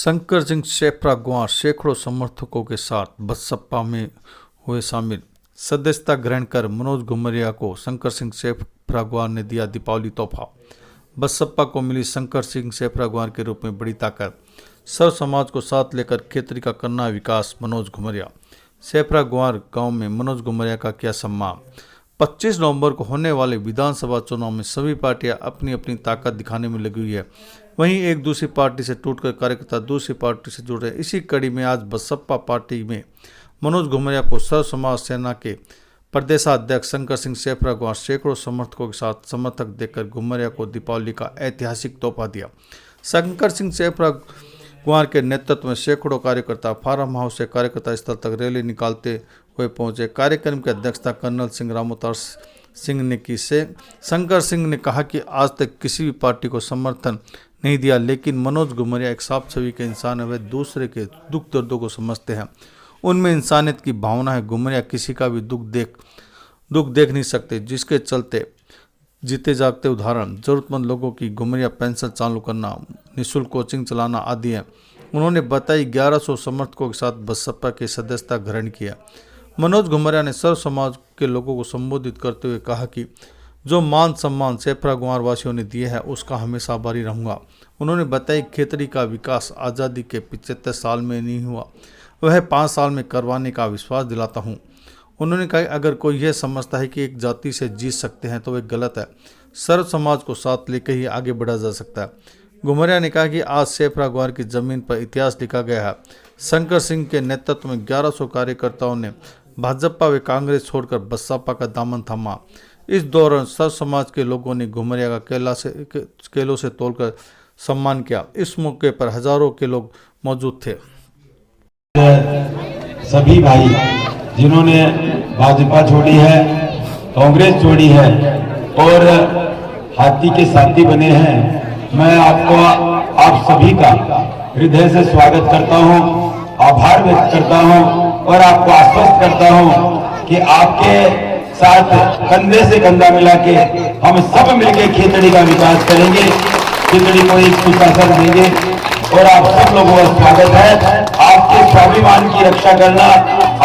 शंकर सिंह शेफरा ग्वार सैकड़ों समर्थकों के साथ बसपा में हुए शामिल। सदस्यता ग्रहण कर मनोज घुमरिया को शंकर सिंह शेफरा ग्वार ने दिया दीपावली तोहफा। बसपा को मिली शंकर सिंह शेफरा ग्वार के रूप में बड़ी ताकत। सर्व समाज को साथ लेकर खेतरी का करना विकास। मनोज घुमरिया शेफरा ग्वार गांव में मनोज घुमरिया का किया सम्मान। 25 नवंबर को होने वाले विधानसभा चुनाव में सभी पार्टियां अपनी अपनी ताकत दिखाने में लगी हुई है। वहीं एक दूसरी पार्टी से टूटकर कार्यकर्ता दूसरी पार्टी से जुड़ रहे। इसी कड़ी में आज बसपा पार्टी में मनोज घुमरिया को सर्व समाज सेना के प्रदेशाध्यक्ष शंकर सिंह शेफरा ग्वार सैकड़ों समर्थकों के साथ समर्थक देकर घुमरिया को दीपावली का ऐतिहासिक तोहफा दिया। शंकर सिंह शेफरा ग्वार के नेतृत्व में सैकड़ों कार्यकर्ता फार्म हाउस से कार्यकर्ता स्थल तक रैली निकालते हुए पहुंचे। कार्यक्रम की अध्यक्षता कर्नल सिंह रामोतार सिंह ने की। शंकर सिंह ने कहा कि आज तक किसी भी पार्टी को समर्थन नहीं दिया, लेकिन मनोज घुमरिया एक साफ छवि के इंसान है। वे दूसरे के दुख दर्दों को समझते हैं, उनमें इंसानियत की भावना है। घुमरिया किसी का भी दुख देख नहीं सकते, जिसके चलते जीते जागते उदाहरण। जरूरतमंद लोगों की घुमरिया पेंशन चालू करना, निःशुल्क कोचिंग चलाना आदि है। उन्होंने बताई 1100 समर्थकों के साथ बसपा के सदस्यता ग्रहण किया। मनोज घुमरिया ने सर्व समाज के लोगों को संबोधित करते हुए कहा कि जो मान सम्मान शेफरा ग्वार वासियों ने दिए है उसका हमेशा आभारी रहूँगा। उन्होंने बताई खेतरी का विकास आज़ादी के 75 साल में नहीं हुआ, वह 5 साल में करवाने का विश्वास दिलाता हूँ। उन्होंने कहा अगर कोई यह समझता है कि एक जाति से जीत सकते हैं तो वह गलत है। सर्व समाज को साथ लेकर ही आगे बढ़ा जा सकता है। घुमरिया ने कहा कि आज शेफरा ग्वार की जमीन पर इतिहास लिखा गया है। शंकर सिंह के नेतृत्व में 1100 कार्यकर्ताओं ने भाजपा व कांग्रेस छोड़कर बसपा का दामन थामा। इस दौरान सर्व समाज के लोगों ने घुमरिया का केलों से तोड़कर सम्मान किया। इस मौके पर हजारों के लोग मौजूद थे। सभी भाई जिन्होंने भाजपा छोड़ी है, कांग्रेस छोड़ी है और हाथी के साथी बने हैं, मैं आपको आप सभी का हृदय से स्वागत करता हूं, आभार व्यक्त करता हूं और आपको आश्वस्त करता हूं कि आपके साथ कंधे से कंधा मिला के हम सब मिलकर खेतड़ी का विकास करेंगे, खेतड़ी को एक सुशासन देंगे और आप सब लोगों का स्वागत है। आपके स्वाभिमान की रक्षा करना,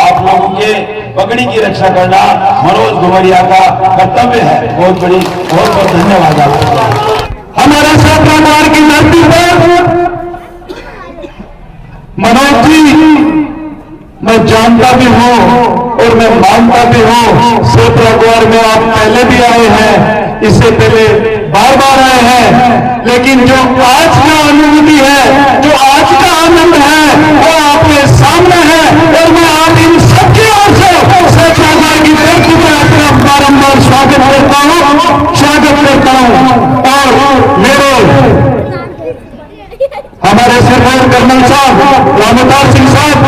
आप लोगों के पगड़ी की रक्षा करना मनोज घुमरिया का कर्तव्य है। बहुत बहुत धन्यवाद आपको। हमारे शेफरा ग्वार की धरती पर मनोज जी मैं जानता भी हूं और मैं मानता भी हूं, शेफरा ग्वार में आप पहले भी आए हैं, इससे पहले बार आए हैं, लेकिन जो आज का अनुभूति है, जो आज का आनंद है वो आपके सामने है। और मैं आप इन सबकी ओर से शेफरा ग्वार की धरती पर अपना बारंबार स्वागत करता हूं। और मेरे हमारे सरदार कर्नल साहब रामोतार सिंह साहब,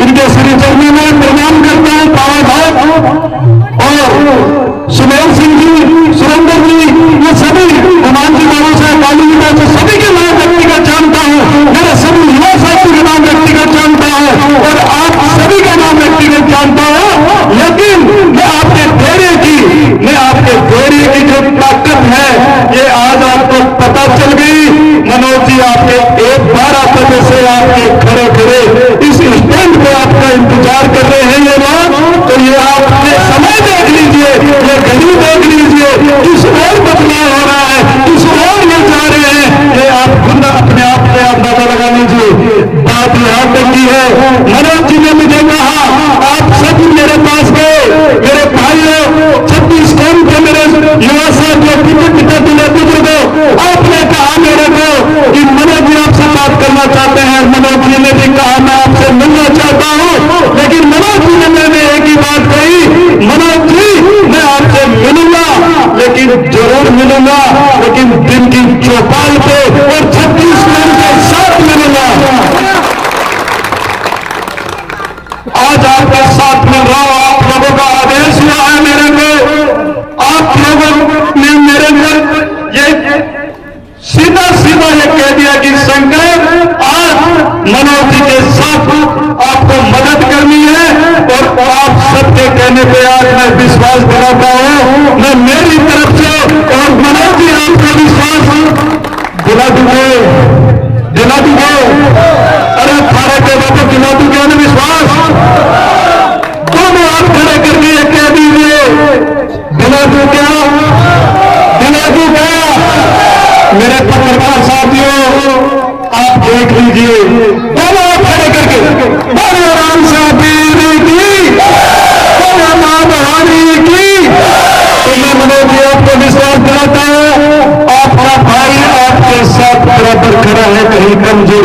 इनके श्री चरणों में प्रणाम करता हूं, पावन भाव। और सुमेर सिंह जी, सुरेंद्र जी, ये सभी हनुमान जी बाबू से काली जी से सभी के नाम व्यक्तिगत जानता हूं, मेरे सभी युवा साथी के नाम व्यक्तिगत जानता हूं और आप सभी का नाम व्यक्तिगत जानता हूं। लेकिन मैं आपके धैर्य की जो ताकत है ये आज आपको पता चल गई। मनोज जी आपके एक बार आते से आपके खड़े इस स्टैंड पे आपका इंतजार कर रहे हैं ये लोग, तो ये आपने समय देख लीजिए, ये घड़ी देख लीजिए, किस ओर बदलाव हो रहा है, किस ओर ये जा रहे हैं, ये आप खुद अपने आप से अंदाजा लगा लीजिए। बात यहां तक की है, मनोज जी ने मुझे कहा आप सब मेरे पास गए, मेरे भाइयों 36 कौन के मेरे युवा साथियों पिता नेतृत्व को आपने कहा मेरे को कि मनोज जी आपसे बात करना चाहते हैं। मनोज जी ने भी कहा मैं आपसे मिलना चाहता हूं, लेकिन मनोज जी ने मैंने एक ही बात कही, मनोज जी मैं आपसे मिलूंगा, लेकिन जरूर मिलूंगा, लेकिन दिन की चौपाल पे और 36 लोगों के साथ मिलूंगा। आज आपके साथ मिल रहा हूं, आप लोगों का आदेश हुआ है मेरे को, आप लोगों ने मेरे ये सीधा ये कह दिया कि शंकर आज मनोज जी के साथ आपको मदद करनी है और आप सबके कहने पे आज मैं विश्वास दिलाता हूं, मैं मेरी तरफ से और मनोज जी आपका विश्वास दिला दूंगे।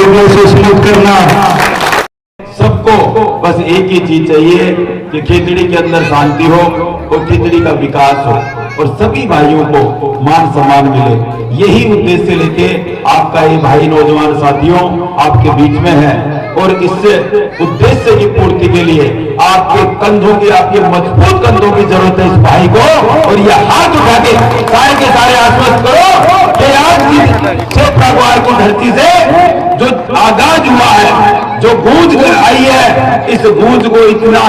दिल से स्मृत करना। सबको बस एक ही चीज चाहिए कि खिचड़ी के अंदर शांति हो और खिचड़ी का विकास हो और सभी भाइयों को मान सम्मान मिले। यही उद्देश्य लेके आपका ये भाई नौजवान साथियों आपके बीच में है और इससे उद्देश्य की पूर्ति के लिए आपके कंधों की, आपके मजबूत कंधों की जरूरत है इस भाई को। और ये हाथ उठा के सारे आश्वस्त करो कि आज की क्षेत्र की धरती से जो आगाज हुआ है, जो गूंज आई है, इस गूंज को इतना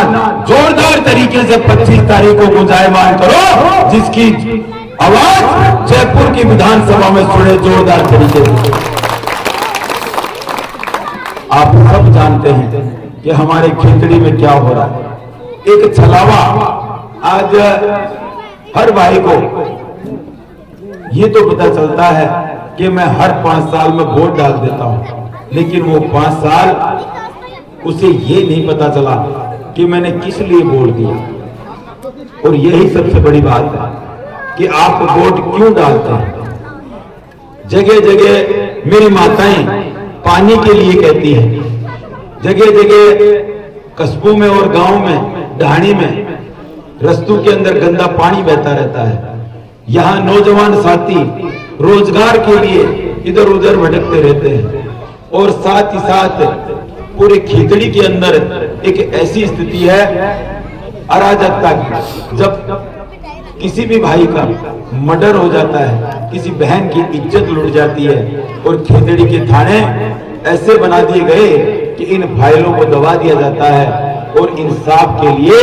जोरदार तरीके से 25 तारीख को गुंजायमान करो जिसकी आवाज जयपुर की विधानसभा में सुने जोरदार तरीके से। आप सब जानते हैं कि हमारे खेतड़ी में क्या हो रहा है। एक छलावा आज हर भाई को ये तो पता चलता है कि मैं हर 5 साल में वोट डाल देता हूं, लेकिन वो 5 साल उसे ये नहीं पता चला कि मैंने किस लिए वोट दिया। और यही सबसे बड़ी बात है कि आप वोट क्यों डालते हैं। जगह जगह मेरी माताएं पानी के लिए कहती हैं, जगह जगह कस्बों में और गांव में, ढाणी में, रस्तों के अंदर गंदा पानी बहता रहता है। यहाँ नौजवान साथी रोजगार के लिए इधर उधर भटकते रहते हैं और साथ ही साथ पूरे खिचड़ी के अंदर एक ऐसी स्थिति है अराजकता की। जब किसी भी भाई का मर्डर हो जाता है, किसी बहन की इज्जत लुट जाती है और खिचड़ी के थाने ऐसे बना दिए गए कि इन फाइलों को दबा दिया जाता है और इंसाफ के लिए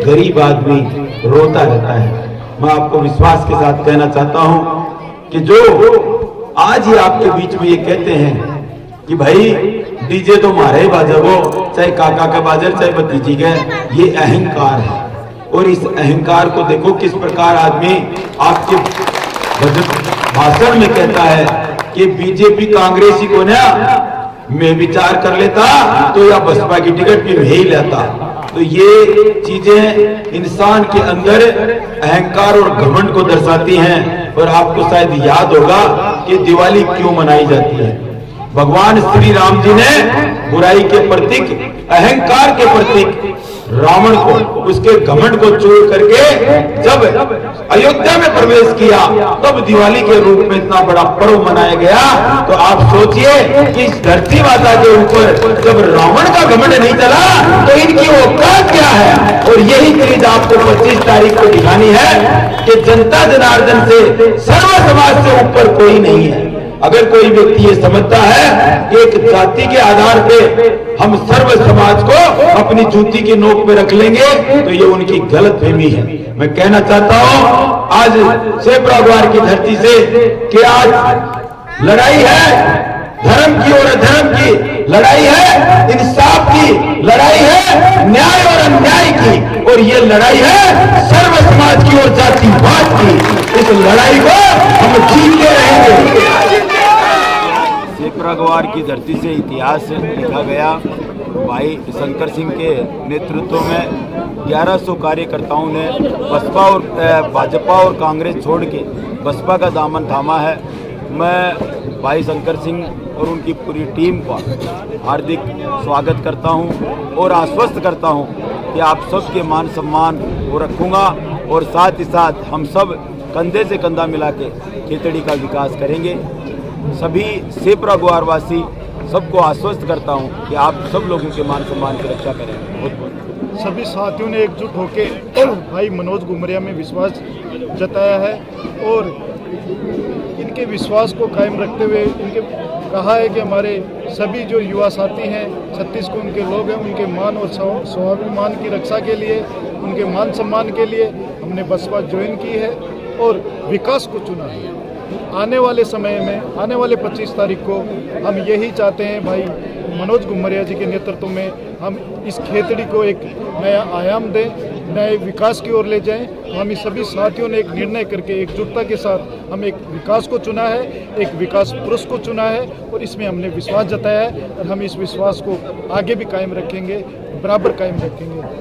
गरीब आदमी रोता रहता है। मैं आपको विश्वास के साथ कहना चाहता हूं कि जो आज ही आपके बीच में ये कहते हैं कि भाई डीजे तो मारे ही बाजा, वो चाहे काका का बाजर चाहे भतीजी का, ये अहंकार है। और इस अहंकार को देखो किस प्रकार आदमी आपके भाषण में कहता है कि बीजेपी कांग्रेसी को ना मैं विचार कर लेता तो या बसपा की टिकट भी मैं ही लेता। तो ये चीजें इंसान के अंदर अहंकार और घमंड को दर्शाती हैं। और आपको शायद याद होगा कि दिवाली क्यों मनाई जाती है। भगवान श्री राम जी ने बुराई के प्रतीक, अहंकार के प्रतीक रावण को, उसके घमंड को चूर करके जब अयोध्या में प्रवेश किया तब दिवाली के रूप में इतना बड़ा पर्व मनाया गया। तो आप सोचिए कि इस धरती माता के ऊपर जब रावण का घमंड नहीं चला तो इनकी औकात क्या है। और यही चीज आपको 25 तारीख को दिखानी है कि जनता जनार्दन से, सर्व समाज से ऊपर कोई नहीं है। अगर कोई व्यक्ति ये समझता है कि एक जाति के आधार पे हम सर्व समाज को अपनी जूती की नोक पे रख लेंगे तो ये उनकी गलतफहमी है। मैं कहना चाहता हूं आज सेपरागवार की धरती से कि आज लड़ाई है धर्म की और अधर्म की, लड़ाई है इंसाफ की, लड़ाई है न्याय और अन्याय की, और ये लड़ाई है सर्व समाज की और जातिवाद की। इस लड़ाई को हम जीतते रहेंगे। सेपरागवार की धरती से इतिहास लिखा गया। भाई शंकर सिंह के नेतृत्व में 1100 कार्यकर्ताओं ने बसपा और भाजपा और कांग्रेस छोड़ के बसपा का दामन थामा है। मैं भाई शंकर सिंह और उनकी पूरी टीम का हार्दिक स्वागत करता हूं और आश्वस्त करता हूं कि आप सबके मान सम्मान को रखूंगा और साथ ही साथ हम सब कंधे से कंधा मिला के खेतड़ी का विकास करेंगे। सभी सेपरागवार वासी सबको आश्वस्त करता हूं कि आप सब लोगों के मान सम्मान की रक्षा करेंगे। बहुत बहुत सभी साथियों ने एकजुट होकर भाई मनोज घुमरिया में विश्वास जताया है और इनके विश्वास को कायम रखते हुए इनके कहा है कि हमारे सभी जो युवा साथी हैं, 36 को उनके लोग हैं, उनके मान और स्वाभिमान की रक्षा के लिए, उनके मान सम्मान के लिए हमने बसपा ज्वाइन की है और विकास को चुना है। आने वाले समय में, आने वाले 25 तारीख को हम यही चाहते हैं भाई मनोज घुमरिया जी के नेतृत्व में हम इस खेतड़ी को एक नया आयाम दें, नए विकास की ओर ले जाएं। तो हम इस सभी साथियों ने एक निर्णय करके एकजुटता के साथ हम एक विकास को चुना है, एक विकास पुरुष को चुना है और इसमें हमने विश्वास जताया है और हम इस विश्वास को आगे भी कायम रखेंगे, बराबर कायम रखेंगे।